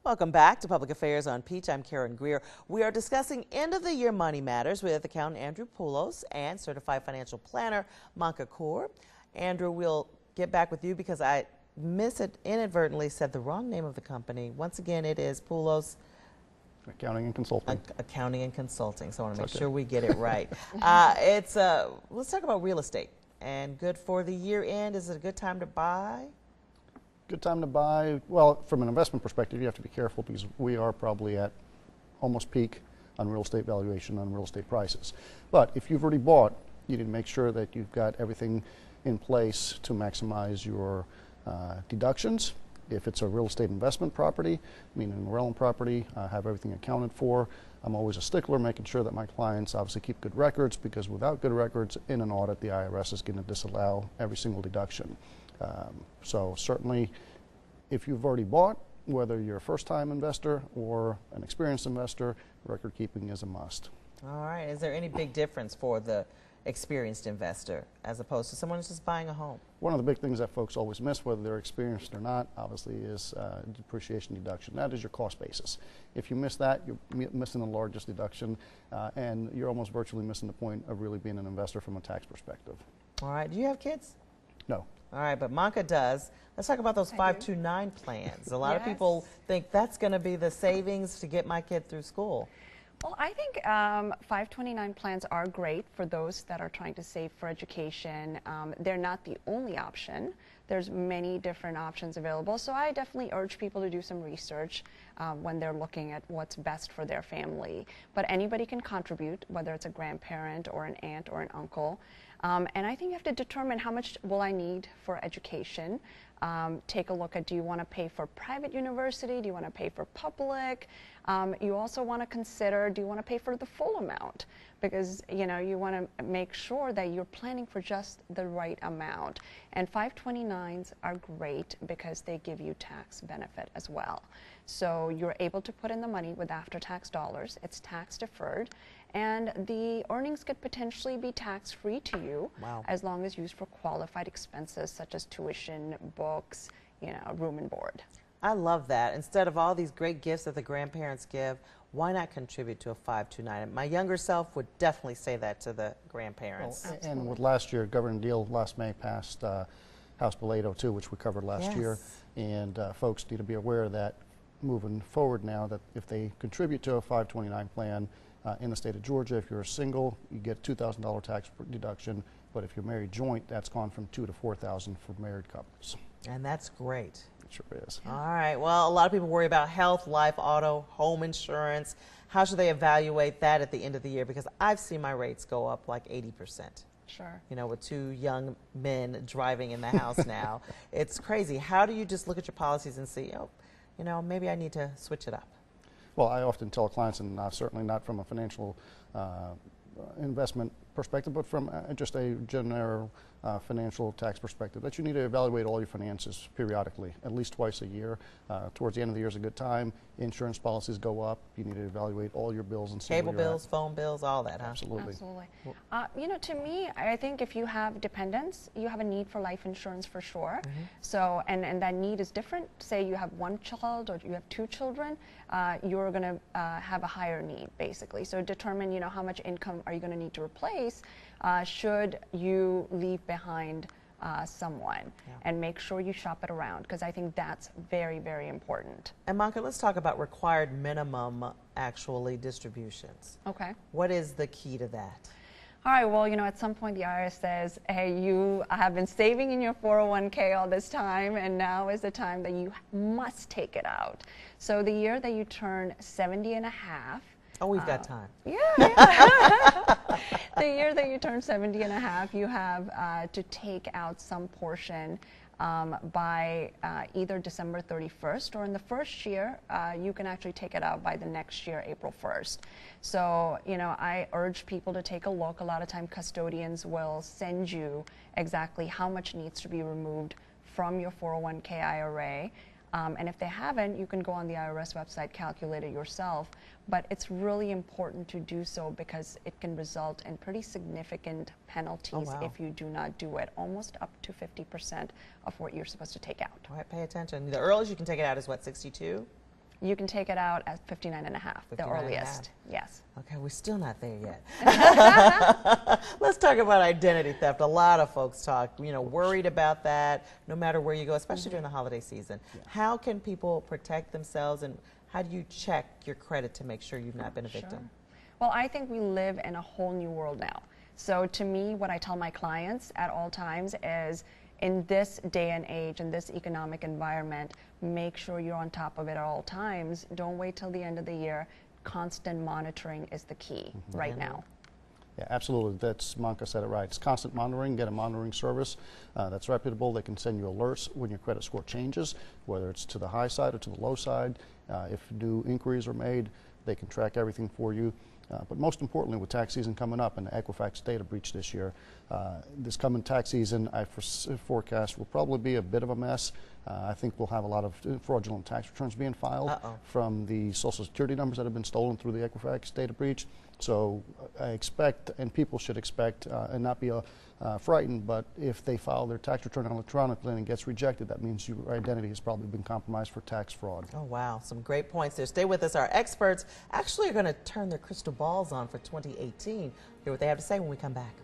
Welcome back to Public Affairs on Peach. I'm Karen Greer. We are discussing end-of-the-year money matters with accountant Andrew Poulos and certified financial planner Manka Kaur. Andrew, we'll get back with you because I inadvertently said the wrong name of the company. Once again, it is Poulos Accounting and Consulting. Accounting and Consulting. So I want to make Okay. sure we get it right. Let's talk about real estate. And good for the year end. Is it a good time to buy? Good time to buy. Well, from an investment perspective, you have to be careful because we are probably at almost peak on real estate valuation, on real estate prices. But if you've already bought, you need to make sure that you've got everything in place to maximize your deductions. If it's a real estate investment property, meaning a rental property, have everything accounted for. I'm always a stickler making sure that my clients obviously keep good records, because without good records in an audit, the IRS is going to disallow every single deduction. So certainly, if you've already bought, whether you're a first-time investor or an experienced investor, record keeping is a must. All right. Is there any big difference for the experienced investor as opposed to someone who's just buying a home? One of the big things that folks always miss, whether they're experienced or not, obviously, is depreciation deduction. That is your cost basis. If you miss that, you're missing the largest deduction, and you're almost virtually missing the point of really being an investor from a tax perspective. All right. Do you have kids? No. All right, but Manka does. Let's talk about those 529 plans. A lot of people think that's going to be the savings to get my kid through school. Well, I think 529 plans are great for those that are trying to save for education. They're not the only option. There's many different options available, so I definitely urge people to do some research when they're looking at what's best for their family. But anybody can contribute, whether it's a grandparent or an aunt or an uncle. And I think you have to determine how much will I need for education. Take a look at, do you want to pay for private university? Do you want to pay for public? You also want to consider, do you want to pay for the full amount? Because you want to make sure that you're planning for just the right amount. And 529s are great because they give you tax benefit as well. So you're able to put in the money with after-tax dollars. It's tax deferred. And the earnings could potentially be tax-free to you. Wow. As long as used for qualified expenses such as tuition, books, room and board. I love that. Instead of all these great gifts that the grandparents give, why not contribute to a 529? My younger self would definitely say that to the grandparents. Well, and with last year, Governor Deal last May passed House Bill 802, which we covered last year. And folks need to be aware that moving forward now, that if they contribute to a 529 plan, in the state of Georgia, if you're a single, you get $2,000 tax deduction, but if you're married joint, that's gone from $2,000 to $4,000 for married couples. And that's great. It sure is. All right. Well, a lot of people worry about health, life, auto, home insurance. How should they evaluate that at the end of the year? Because I've seen my rates go up like 80%. Sure. With two young men driving in the house now. It's crazy. How do you just look at your policies and see, maybe I need to switch it up? Well, I often tell clients, and certainly not from a financial investment perspective, but from just a general financial tax perspective, that you need to evaluate all your finances periodically, at least twice a year. Towards the end of the year is a good time. Insurance policies go up. You need to evaluate all your bills and see cable where you're bills, phone bills, all that, huh? Absolutely. Absolutely. To me, I think if you have dependents, you have a need for life insurance for sure. So, and that need is different. Say you have one child or you have two children, you're going to have a higher need, basically. So determine, how much income are you going to need to replace should you leave behind someone, and make sure you shop it around, because I think that's very, very important. And Manka, let's talk about required minimum distributions. Okay. What is the key to that? All right, well, at some point the IRS says, hey, you have been saving in your 401k all this time, and now is the time that you must take it out. So the year that you turn 70 and a half, oh, we've got time. Yeah. The year that you turn 70 and a half, you have to take out some portion by either December 31st, or in the first year, you can actually take it out by the next year, April 1st. So, I urge people to take a look. A lot of time custodians will send you exactly how much needs to be removed from your 401k IRA. And if they haven't, you can go on the IRS website, calculate it yourself. But it's really important to do so because it can result in pretty significant penalties if you do not do it, almost up to 50% of what you're supposed to take out. All right, pay attention. The earliest you can take it out is what, 62? you can take it out at 59 and a half, the 59 and a earliest. half. Yes. Okay, we're still not there yet. Let's talk about identity theft. A lot of folks talk, worried about that no matter where you go, especially during the holiday season. Yeah. How can people protect themselves, and how do you check your credit to make sure you've not been a victim? Sure. Well, I think we live in a whole new world now. So to me, what I tell my clients at all times is, in this day and age, in this economic environment, make sure you're on top of it at all times. Don't wait till the end of the year. Constant monitoring is the key right now. Yeah, absolutely. That's Manka said it right. It's constant monitoring. Get a monitoring service that's reputable. They can send you alerts when your credit score changes, whether it's to the high side or to the low side. If new inquiries are made, they can track everything for you. But most importantly, with tax season coming up and the Equifax data breach this year, this coming tax season, I forecast will probably be a bit of a mess. I think we'll have a lot of fraudulent tax returns being filed from the Social Security numbers that have been stolen through the Equifax data breach. So I expect, and people should expect, and not be frightened, but if they file their tax return electronically and it gets rejected, that means your identity has probably been compromised for tax fraud. Oh, wow. Some great points there. Stay with us. Our experts actually are going to turn their crystal balls on for 2018. Hear what they have to say when we come back.